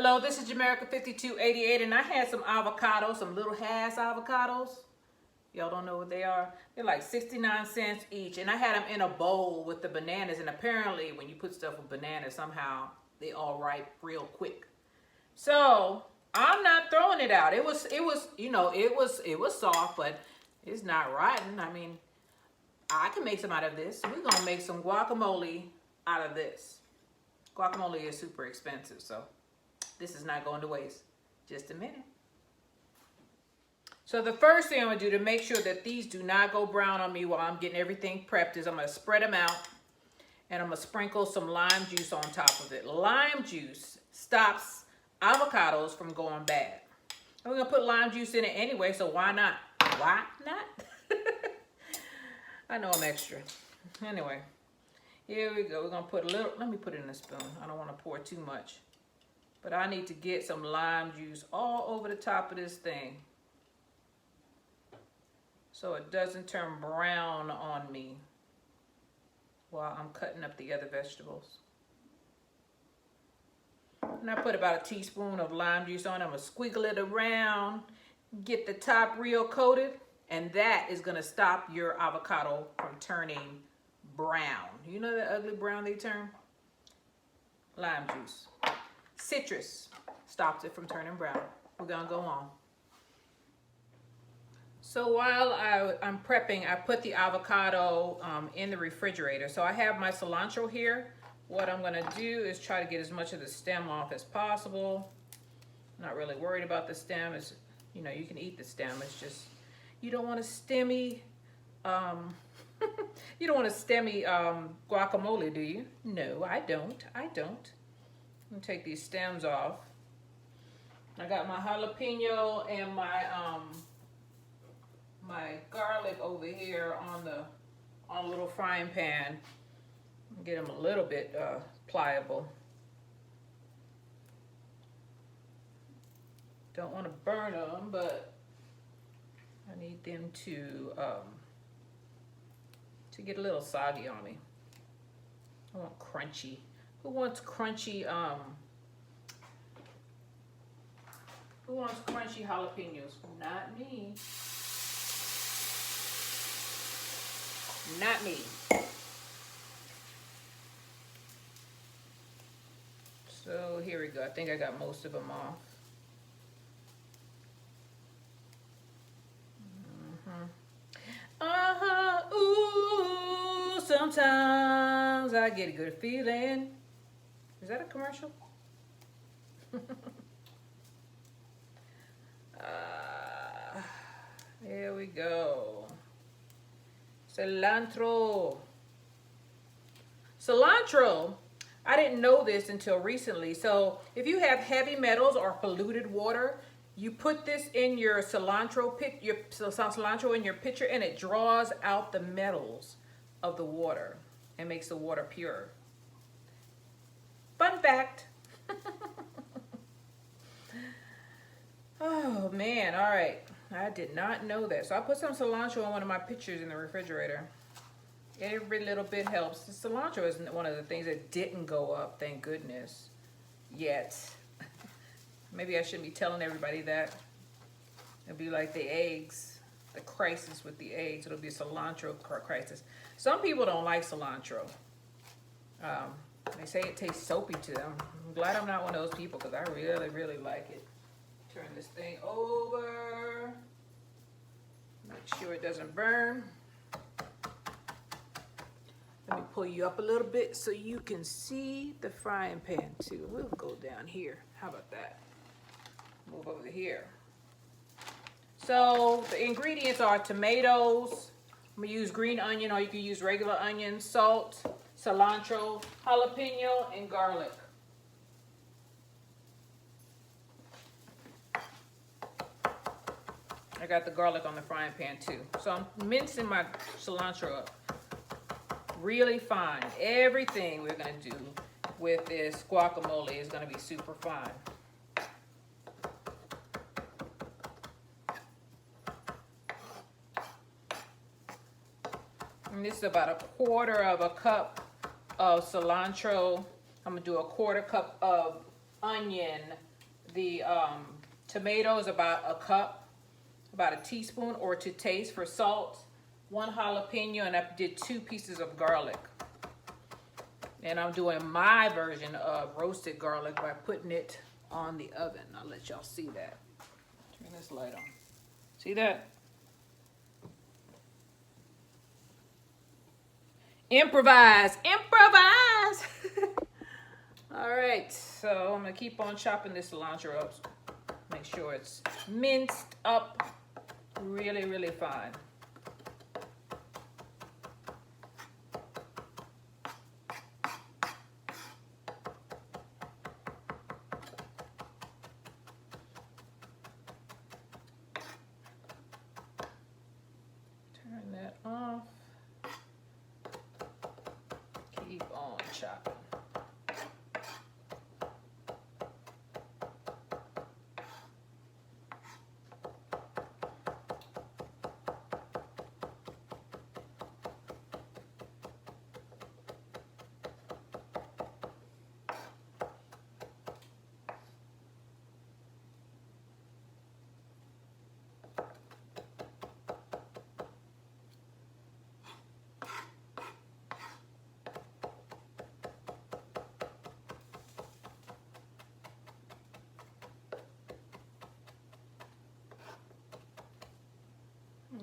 Hello, this is Jamaica5288, and I had some avocados, some little Hass avocados. Y'all don't know what they are? They're like 69 cents each, and I had them in a bowl with the bananas, and apparently when you put stuff with bananas, somehow they all ripe real quick. So I'm not throwing it out. It was soft, but it's not rotten. I mean, I can make some out of this. We're gonna make some guacamole out of this. Guacamole is super expensive, so this is not going to waste. Just a minute. So the first thing I'm gonna do to make sure that these do not go brown on me while I'm getting everything prepped is I'm gonna spread them out and I'm gonna sprinkle some lime juice on top of it. Lime juice stops avocados from going bad. And we're gonna put lime juice in it anyway, so why not? Why not? I know I'm extra. Anyway, here we go. We're gonna put a little, let me put it in a spoon. I don't wanna pour too much. But I need to get some lime juice all over the top of this thing so it doesn't turn brown on me while I'm cutting up the other vegetables. And I put about a teaspoon of lime juice on. I'm gonna squiggle it around, get the top real coated, and that is gonna stop your avocado from turning brown. You know that ugly brown they turn? Lime juice. Citrus stops it from turning brown. We're gonna go on. So while I'm prepping, I put the avocado in the refrigerator. So I have my cilantro here. What I'm gonna do is try to get as much of the stem off as possible. I'm not really worried about the stem. It's, you know, you can eat the stem. It's just, you don't want a stemmy, you don't want a stemmy guacamole, do you? No, I don't. I'm gonna take these stems off. I got my jalapeno and my my garlic over here on a little frying pan. Get them a little bit pliable. Don't want to burn them, but I need them to get a little soggy on me. I want crunchy. Who wants crunchy jalapenos? Not me. Not me. So here we go. I think I got most of them off. Ooh, sometimes I get a good feeling. Is that a commercial? Here we go. Cilantro. Cilantro, I didn't know this until recently. So if you have heavy metals or polluted water, you put this in your cilantro in your pitcher, and it draws out the metals of the water and makes the water pure. Fun fact. Oh man, all right. I did not know that. So I put some cilantro in one of my pitchers in the refrigerator. Every little bit helps. The cilantro is one of the things that didn't go up, thank goodness, yet. Maybe I shouldn't be telling everybody that. It'll be like the eggs, the crisis with the eggs. It'll be a cilantro crisis. Some people don't like cilantro. They say it tastes soapy to them. I'm glad I'm not one of those people because I really, really like it. Turn this thing over. Make sure it doesn't burn. Let me pull you up a little bit so you can see the frying pan too. We'll go down here. How about that? Move over here. So the ingredients are tomatoes. I'm gonna use green onion, or you can use regular onion, salt, cilantro, jalapeno, and garlic. I got the garlic on the frying pan too. So I'm mincing my cilantro up really fine. Everything we're gonna do with this guacamole is gonna be super fine. And this is about 1/4 cup of cilantro. I'm gonna do 1/4 cup of onion The tomatoes, about a cup, about a teaspoon, or to taste for salt. 1 jalapeno, and I did 2 pieces of garlic. And I'm doing my version of roasted garlic by putting it on the oven. I'll let y'all see that. Turn this light on. See that? Improvise, improvise. All right, so I'm gonna keep on chopping this cilantro up. Make sure it's minced up really, really fine. Turn that off. Keep on chopping.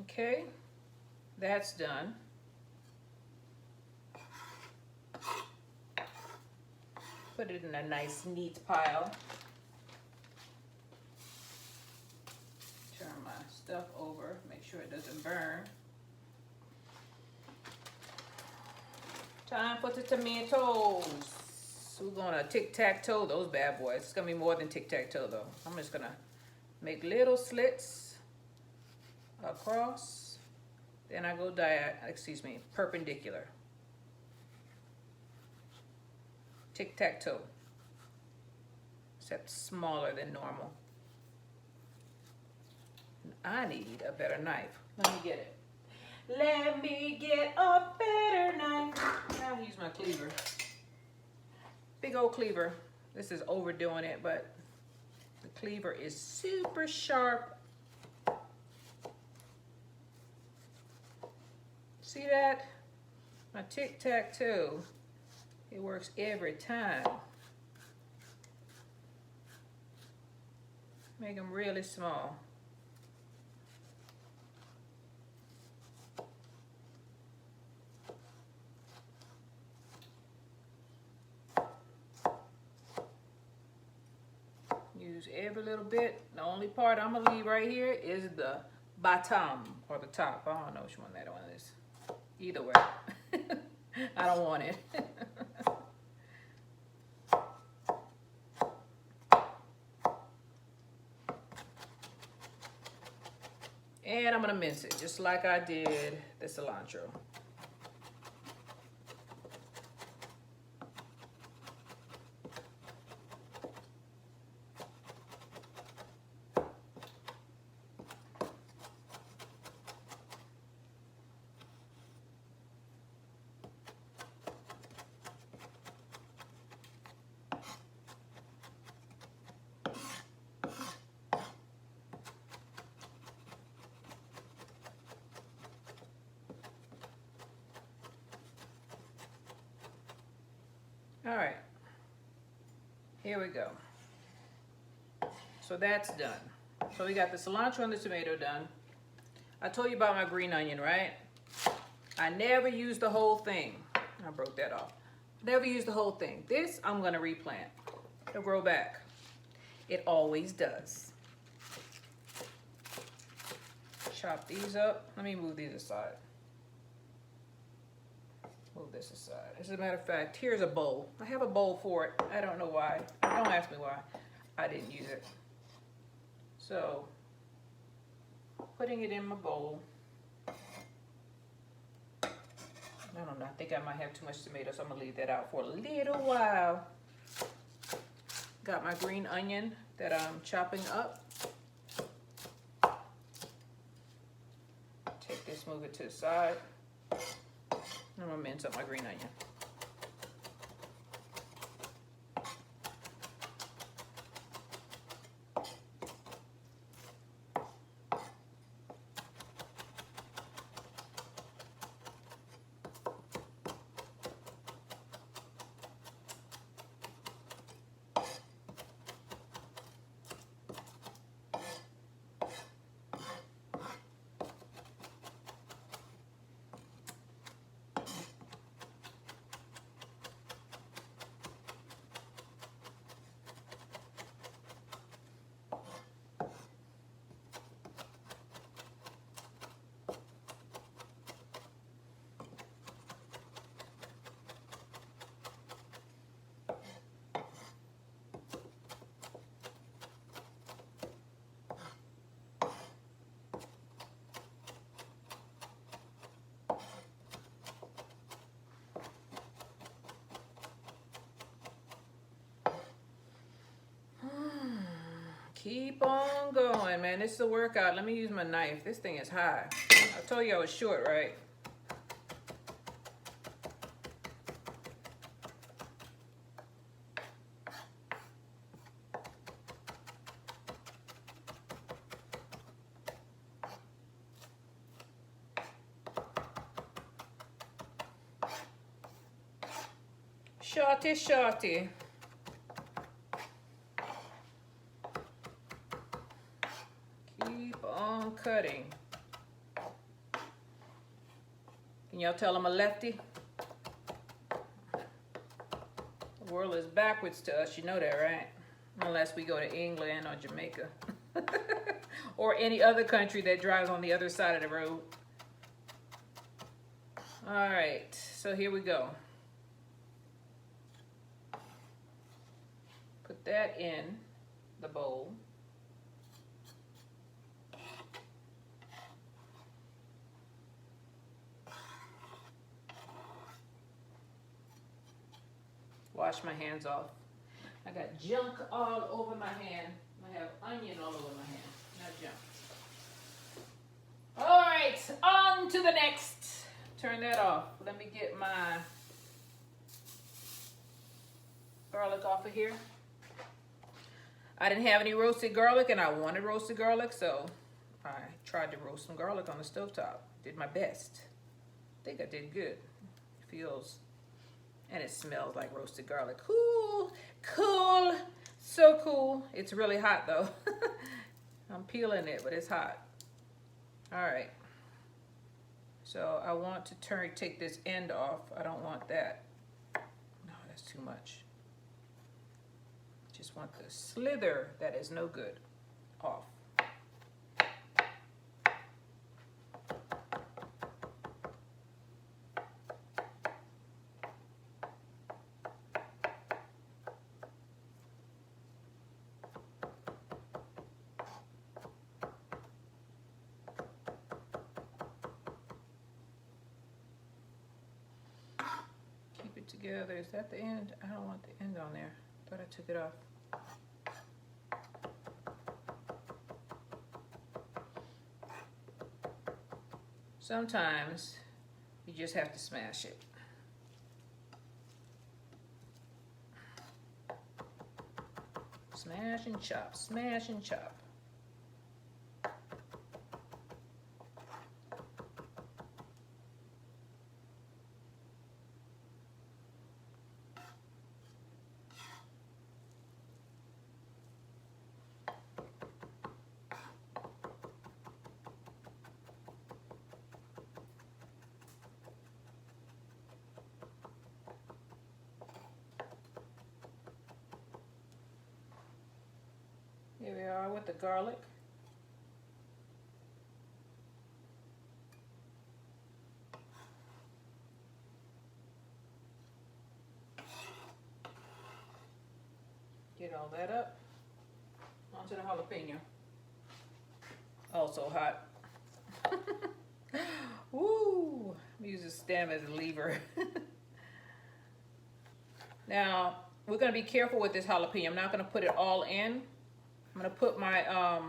Okay, that's done. Put it in a nice, neat pile. Turn my stuff over, make sure it doesn't burn. Time for the tomatoes. We're gonna tic-tac-toe those bad boys. It's gonna be more than tic-tac-toe though. I'm just gonna make little slits across, then I go perpendicular. Tic-tac-toe, except smaller than normal. I need a better knife. Let me get it. Let me get a better knife. I'll use my cleaver. Big old cleaver. This is overdoing it, but the cleaver is super sharp. See that? My tic-tac-toe, it works every time. Make them really small. Use every little bit. The only part I'm gonna leave right here is the bottom, or the top. I don't know which one that one is. Either way, I don't want it. And I'm gonna mince it just like I did the cilantro. All right, here we go. So that's done. So we got the cilantro and the tomato done. I told you about my green onion, right? I never use the whole thing. I broke that off. Never use the whole thing. This I'm gonna replant. It'll grow back. It always does. Chop these up. Let me move these aside. Move this aside. As a matter of fact, here's a bowl. I have a bowl for it. I don't know why. Don't ask me why. I didn't use it. So, putting it in my bowl. I don't know. I think I might have too much tomato, so I'm going to leave that out for a little while. Got my green onion that I'm chopping up. Take this, move it to the side. I'm gonna mince up my green onion. Keep on going, man. This is a workout. Let me use my knife. This thing is high. I told you I was short, right? Shorty, shorty. Keep on cutting. Can y'all tell I'm a lefty? The world is backwards to us, you know that, right? Unless we go to England or Jamaica. Or any other country that drives on the other side of the road. All right, so here we go. Put that in the bowl. Wash my hands off. I got junk all over my hand. I have onion all over my hand, not junk. All right, on to the next. Turn that off. Let me get my garlic off of here. I didn't have any roasted garlic and I wanted roasted garlic, so I tried to roast some garlic on the stovetop. Did my best. I think I did good. It feels, and it smells like roasted garlic. Cool, cool, so cool. It's really hot though. I'm peeling it, but it's hot. All right. So I want to take this end off. I don't want that. No, that's too much. Just want the slither that is no good off. Keep it together. Is that the end? I don't want the end on there. Thought I took it off. Sometimes you just have to smash it. Smash and chop, smash and chop. Here we are with the garlic. Get all that up. Onto the jalapeno. Also hot. Woo! Use the stem as a lever. Now, we're going to be careful with this jalapeno. I'm not going to put it all in. I'm going to put my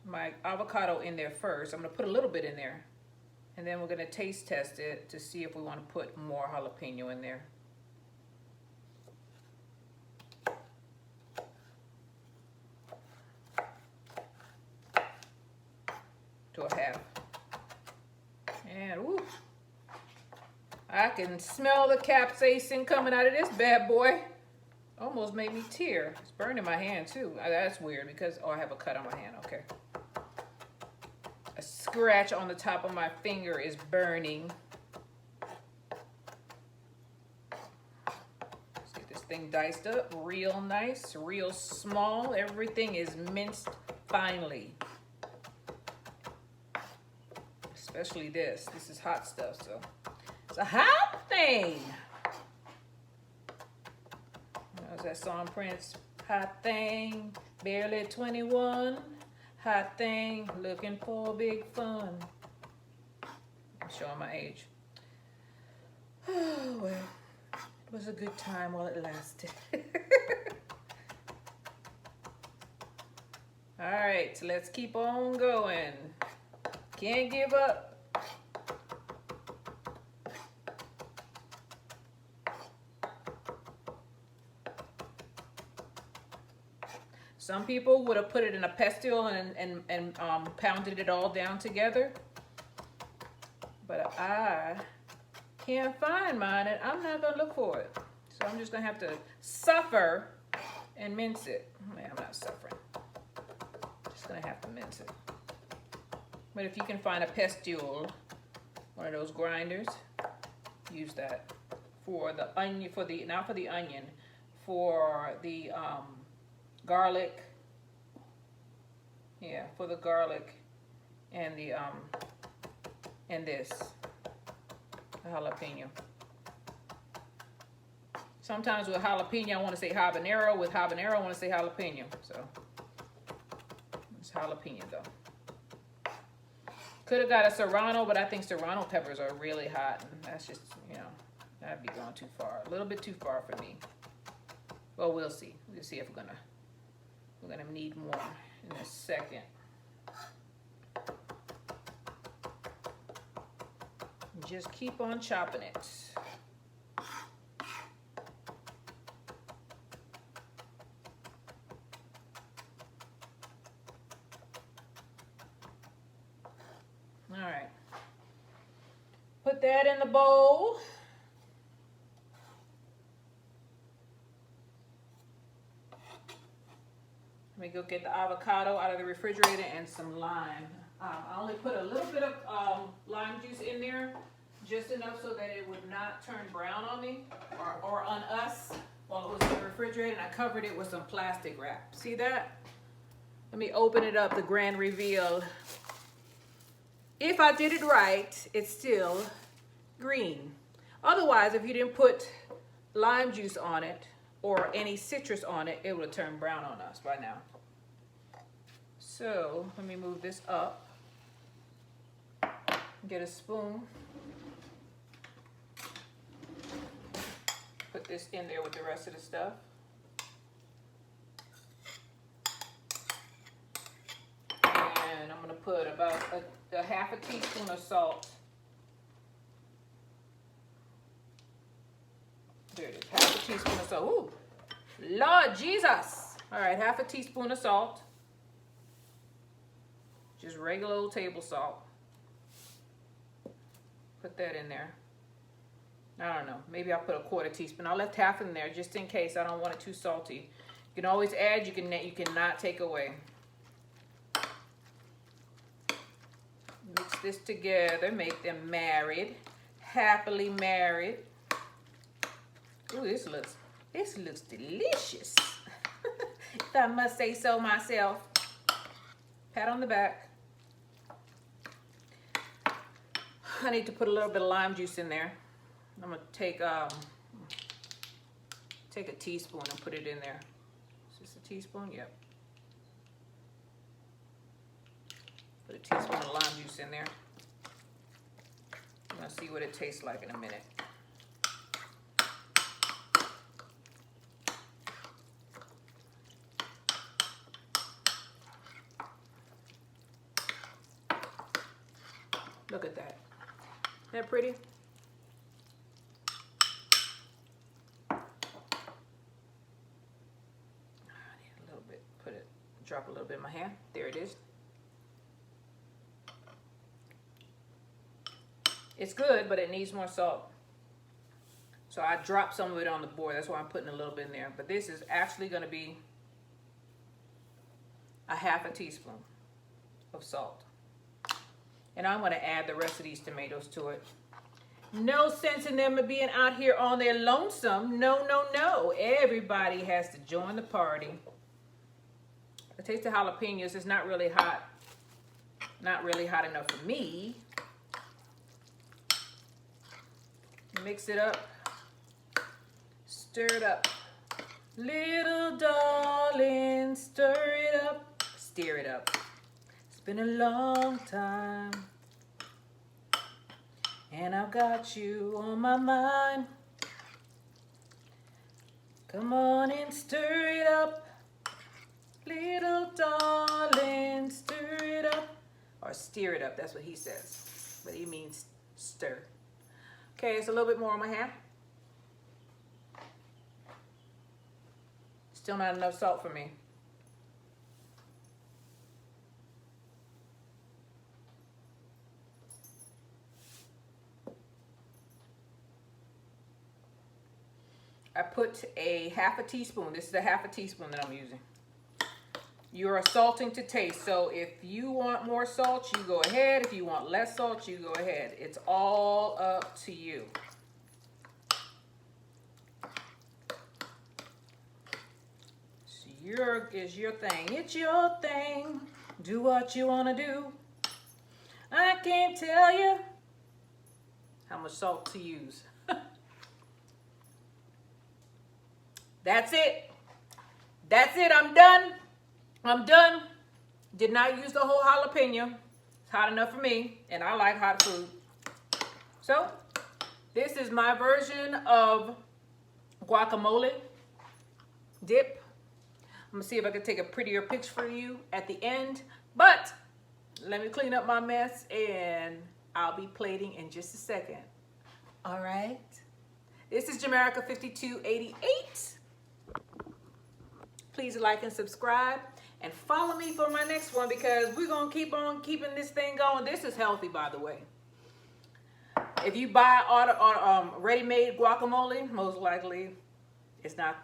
my avocado in there first. I'm going to put a little bit in there. And then we're going to taste test it to see if we want to put more jalapeno in there. To a half. And woo, I can smell the capsaicin coming out of this bad boy. Almost made me tear. It's burning my hand too. That's weird because, oh, I have a cut on my hand. Okay. A scratch on the top of my finger is burning. Let's get this thing diced up real nice, real small. Everything is minced finely. Especially this. This is hot stuff, so it's a hot thing. How's that song, Prince? Hot thing, barely 21. Hot thing, looking for big fun. I'm showing my age. Oh, well, it was a good time while it lasted. All right, so let's keep on going. Can't give up. Some people would have put it in a pestle and pounded it all down together. But I can't find mine and I'm not gonna look for it. So I'm just gonna have to suffer and mince it. Man, I'm not suffering. Just gonna have to mince it. But if you can find a pestle, one of those grinders, use that for the onion, not for the onion, for the garlic. Yeah, for the garlic and the and this, the jalapeno. Sometimes with jalapeno I want to say habanero, with habanero I want to say jalapeno. So it's jalapeno though. Could have got a serrano, but I think serrano peppers are really hot, and that's just, you know, that'd be going too far, a little bit too far for me. Well, we'll see. We'll see if we're gonna need more in a second. Just keep on chopping it. All right. Put that in the bowl. Let me go get the avocado out of the refrigerator and some lime. I only put a little bit of lime juice in there, just enough so that it would not turn brown on me or on us while it was in the refrigerator, and I covered it with some plastic wrap. See that? Let me open it up, the grand reveal. If I did it right, it's still green. Otherwise, if you didn't put lime juice on it or any citrus on it, it would have turned brown on us by now. So let me move this up. Get a spoon. Put this in there with the rest of the stuff. And I'm going to put about a half a teaspoon of salt. There it is, half a teaspoon of salt. Ooh, Lord Jesus. All right, half a teaspoon of salt. Just regular old table salt. Put that in there. I don't know, maybe I'll put a quarter teaspoon. I left half in there just in case I don't want it too salty. You can always add, you cannot take away. Mix this together, make them married, happily married. Ooh, this looks delicious. If I must say so myself. Pat on the back. I need to put a little bit of lime juice in there. I'm gonna take a teaspoon and put it in there. Is this a teaspoon? Yep. Put a teaspoon of lime juice in there. I'm gonna see what it tastes like in a minute. Look at that. Isn't that pretty? Drop a little bit in my hand. There it is. It's good, but it needs more salt. So I dropped some of it on the board. That's why I'm putting a little bit in there. But this is actually going to be a half a teaspoon of salt. And I'm going to add the rest of these tomatoes to it. No sense in them being out here on their lonesome. No, no, no. Everybody has to join the party. The taste of jalapenos is not really hot. Not really hot enough for me. Mix it up. Stir it up. Little darling, stir it up. Stir it up. It's been a long time. And I've got you on my mind. Come on and stir it up. Little darling. steer it up. That's what he says. But he means stir. Okay, it's a little bit more on my hand. Still not enough salt for me. I put a half a teaspoon. This is a half a teaspoon that I'm using. You are salting to taste. So if you want more salt, you go ahead. If you want less salt, you go ahead. It's all up to you. Is your thing. It's your thing. Do what you want to do. I can't tell you how much salt to use. That's it. That's it. I'm done. I'm done. Did not use the whole jalapeno. It's hot enough for me, and I like hot food. So, this is my version of guacamole dip. I'm gonna see if I can take a prettier picture for you at the end, but let me clean up my mess and I'll be plating in just a second. All right. This is Jamerica 5288. Please like and subscribe and follow me for my next one because we're going to keep on keeping this thing going. This is healthy, by the way. If you buy ready-made guacamole, most likely it's not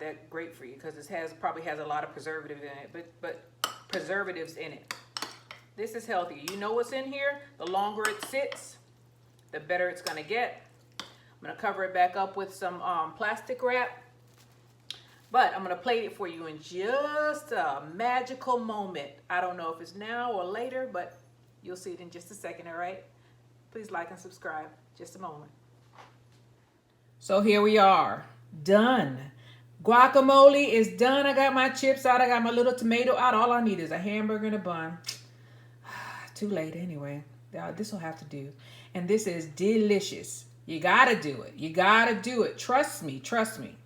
that great for you because it probably has a lot of preservatives in it, but preservatives in it. This is healthy. You know what's in here? The longer it sits, the better it's going to get. I'm going to cover it back up with some plastic wrap. But I'm going to plate it for you in just a magical moment. I don't know if it's now or later, but you'll see it in just a second, all right? Please like and subscribe. Just a moment. So here we are. Done. Guacamole is done. I got my chips out. I got my little tomato out. All I need is a hamburger and a bun. Too late anyway. This will have to do. And this is delicious. You got to do it. You got to do it. Trust me. Trust me.